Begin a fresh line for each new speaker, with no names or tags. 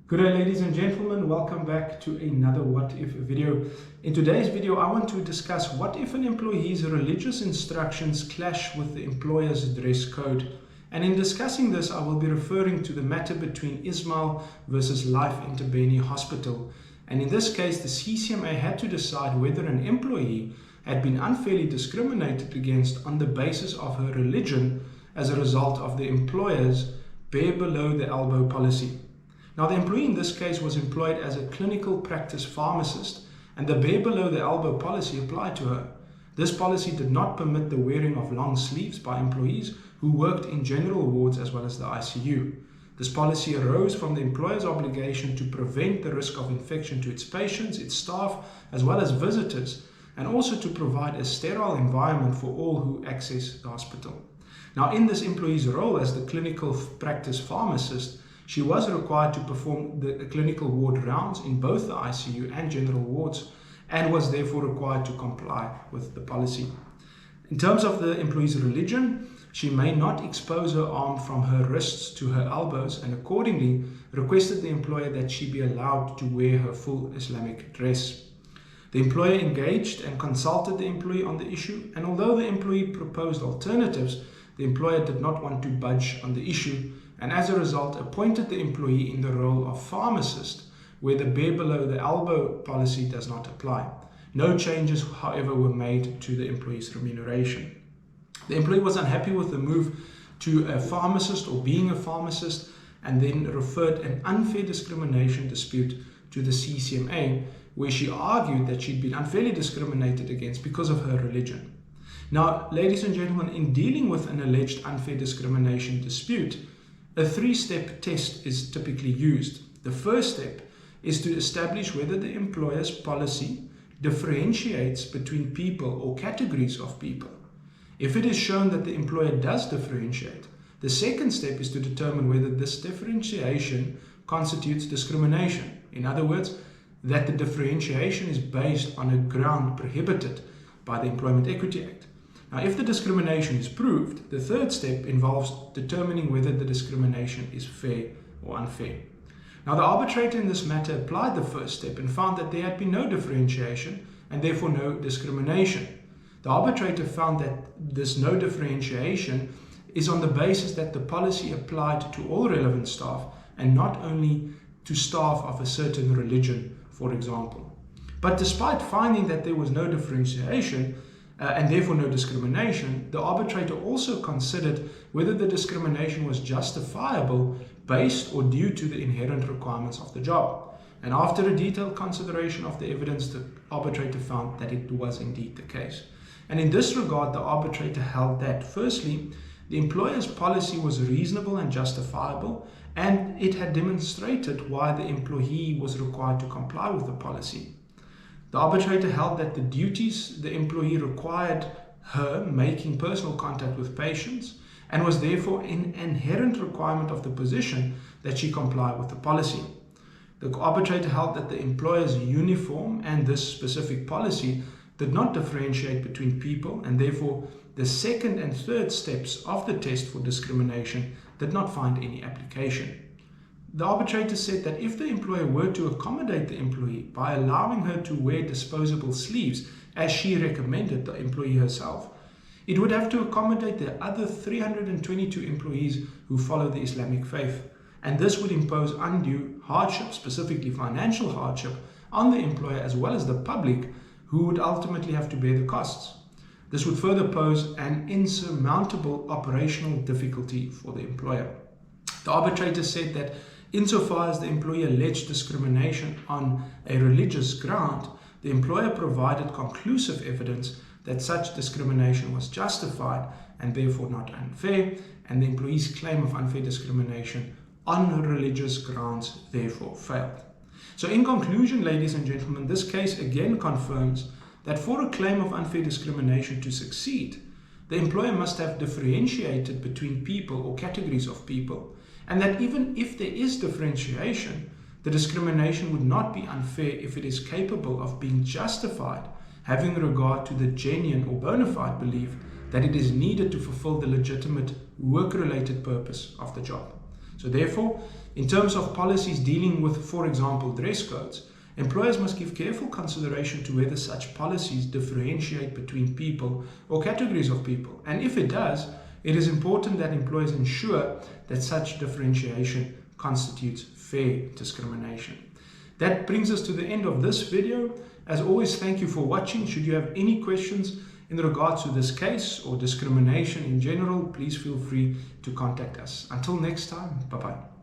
Good day, ladies and gentlemen, welcome back to another What If video. In today's video, I want to discuss what if an employee's religious instructions clash with the employer's dress code. And in discussing this, I will be referring to the matter between Ismail versus Life Interbeni Hospital. And in this case, the CCMA had to decide whether an employee had been unfairly discriminated against on the basis of her religion as a result of the employer's bare below the elbow policy. Now, the employee in this case was employed as a clinical practice pharmacist, and the bare below the elbow policy applied to her. This policy did not permit the wearing of long sleeves by employees who worked in general wards as well as the ICU. This policy arose from the employer's obligation to prevent the risk of infection to its patients, its staff, as well as visitors, and also to provide a sterile environment for all who access the hospital. Now, in this employee's role as the clinical practice pharmacist, she was required to perform the clinical ward rounds in both the ICU and general wards, and was therefore required to comply with the policy. In terms of the employee's religion, she may not expose her arm from her wrists to her elbows, and accordingly requested the employer that she be allowed to wear her full Islamic dress. The employer engaged and consulted the employee on the issue, and although the employee proposed alternatives, the employer did not want to budge on the issue, and as a result appointed the employee in the role of pharmacist, where the bare below the elbow policy does not apply. No changes, however, were made to the employee's remuneration. The employee was unhappy with the move to a pharmacist or being a pharmacist, and then referred an unfair discrimination dispute to the CCMA, where she argued that she'd been unfairly discriminated against because of her religion. Now, ladies and gentlemen, in dealing with an alleged unfair discrimination dispute, a three-step test is typically used. The first step is to establish whether the employer's policy differentiates between people or categories of people. If it is shown that the employer does differentiate, the second step is to determine whether this differentiation constitutes discrimination. In other words, that the differentiation is based on a ground prohibited by the Employment Equity Act. Now, if the discrimination is proved, the third step involves determining whether the discrimination is fair or unfair. Now, the arbitrator in this matter applied the first step and found that there had been no differentiation and therefore no discrimination. The arbitrator found that this no differentiation is on the basis that the policy applied to all relevant staff and not only to staff of a certain religion, for example. But despite finding that there was no differentiation, and therefore no discrimination, the arbitrator also considered whether the discrimination was justifiable based or due to the inherent requirements of the job. And after a detailed consideration of the evidence, the arbitrator found that it was indeed the case. And in this regard, the arbitrator held that, firstly, the employer's policy was reasonable and justifiable, and it had demonstrated why the employee was required to comply with the policy. The arbitrator held that the duties the employee required her making personal contact with patients, and was therefore an inherent requirement of the position that she comply with the policy. The arbitrator held that the employer's uniform and this specific policy did not differentiate between people, and therefore the second and third steps of the test for discrimination did not find any application. The arbitrator said that if the employer were to accommodate the employee by allowing her to wear disposable sleeves, as she recommended the employee herself, it would have to accommodate the other 322 employees who follow the Islamic faith, and this would impose undue hardship, specifically financial hardship, on the employer as well as the public, who would ultimately have to bear the costs. This would further pose an insurmountable operational difficulty for the employer. The arbitrator said that insofar as the employee alleged discrimination on a religious ground, the employer provided conclusive evidence that such discrimination was justified and therefore not unfair, and the employee's claim of unfair discrimination on religious grounds therefore failed. So in conclusion, ladies and gentlemen, this case again confirms that for a claim of unfair discrimination to succeed, the employer must have differentiated between people or categories of people, and that even if there is differentiation, the discrimination would not be unfair if it is capable of being justified, having regard to the genuine or bona fide belief that it is needed to fulfill the legitimate work-related purpose of the job. So therefore, in terms of policies dealing with, for example, dress codes, employers must give careful consideration to whether such policies differentiate between people or categories of people. And if it does, it is important that employers ensure that such differentiation constitutes fair discrimination. That brings us to the end of this video. As always, thank you for watching. Should you have any questions in regards to this case or discrimination in general, please feel free to contact us. Until next time, bye-bye.